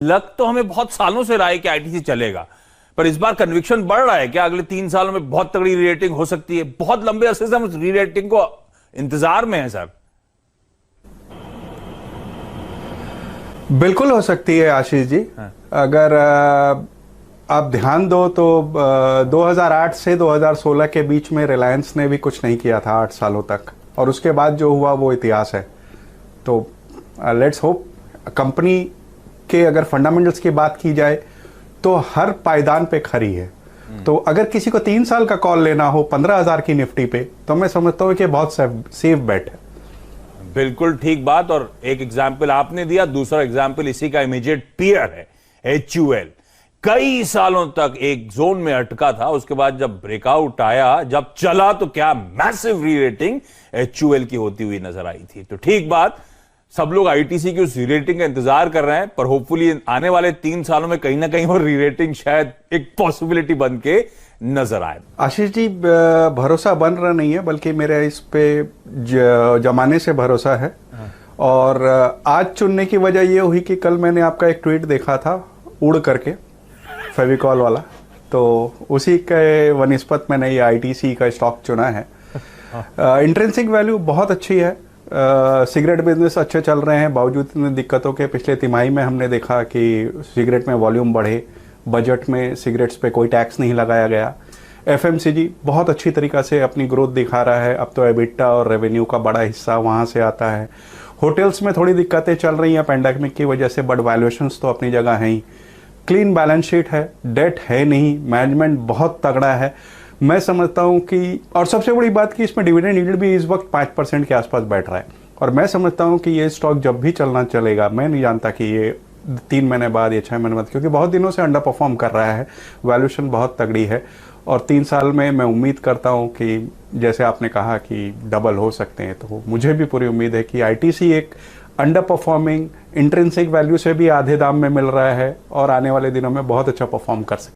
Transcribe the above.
लग तो हमें बहुत सालों से रहा है कि आईटीसी चलेगा, पर इस बार कन्विक्शन बढ़ रहा है कि अगले 3 सालों में बहुत तगड़ी रीरेटिंग हो सकती है। बहुत लंबे अरसे से हम उस रीरेटिंग को इंतजार में हैं सर। बिल्कुल हो सकती है आशीष जी। अगर आप ध्यान दो तो 2008 से 2016 के बीच में रिलायंस ने भी कुछ नहीं किया था 8 सालों तक, और उसके बाद जो हुआ वो इतिहास है। तो लेट्स होप कंपनी के अगर फंडामेंटल्स की बात की जाए तो हर पायदान पे खरी है। तो अगर किसी को 3 साल का कॉल लेना हो 15,000 की निफ्टी पे, तो मैं समझता हूँ कि बहुत सेफ बेट है। बिल्कुल ठीक बात। और एक एग्जाम्पल आपने दिया, दूसरा एग्जाम्पल इसी का इमीडिएट पीयर है HUL। कई सालों तक एक जोन में अटका था, उसके बाद जब ब्रेकआउट आया, जब चला, तो क्या मैसिव री रेटिंग HUL की होती हुई नजर आई थी। तो ठीक बात, सब लोग आईटीसी की उस री रेटिंग का इंतजार कर रहे हैं, पर होपफुली आने वाले 3 सालों में कहीं ना कहीं वो री रेटिंग शायद एक पॉसिबिलिटी बन के नजर आए। आशीष जी, भरोसा बन रहा नहीं है, बल्कि मेरे इस पे जमाने से भरोसा है। और आज चुनने की वजह यह हुई कि कल मैंने आपका एक ट्वीट देखा था उड़ करके, फेविकॉल वाला, तो उसी के वनिस्पत मैंने ये आईटीसी का स्टॉक चुना है। इंट्रिंसिक वैल्यू बहुत अच्छी है। सिगरेट बिजनेस अच्छे चल रहे हैं बावजूद इतनी दिक्कतों के। पिछले तिमाही में हमने देखा कि सिगरेट में वॉल्यूम बढ़े, बजट में सिगरेट्स पे कोई टैक्स नहीं लगाया गया। FMCG बहुत अच्छी तरीक़ा से अपनी ग्रोथ दिखा रहा है। अब तो एबिटा और रेवेन्यू का बड़ा हिस्सा वहाँ से आता है। होटल्स में थोड़ी दिक्कतें चल रही हैं पैंडेमिक की वजह से, बट वैल्यूएशंस तो अपनी जगह हैं ही। क्लीन बैलेंस शीट है, डेट है नहीं, मैनेजमेंट बहुत तगड़ा है। मैं समझता हूं कि, और सबसे बड़ी बात कि इसमें डिविडेंड यील्ड भी इस वक्त 5% के आसपास बैठ रहा है। और मैं समझता हूं कि ये स्टॉक जब भी चलना चलेगा, मैं नहीं जानता कि ये 3 महीने बाद या 6 महीने बाद, क्योंकि बहुत दिनों से अंडर परफॉर्म कर रहा है, वैल्यूएशन बहुत तगड़ी है। और 3 साल में मैं उम्मीद करता हूं कि जैसे आपने कहा कि डबल हो सकते हैं, तो मुझे भी पूरी उम्मीद है कि आईटीसी एक अंडर परफॉर्मिंग इंट्रिंसिक वैल्यू से भी आधे दाम में मिल रहा है और आने वाले दिनों में बहुत अच्छा परफॉर्म कर सकता है।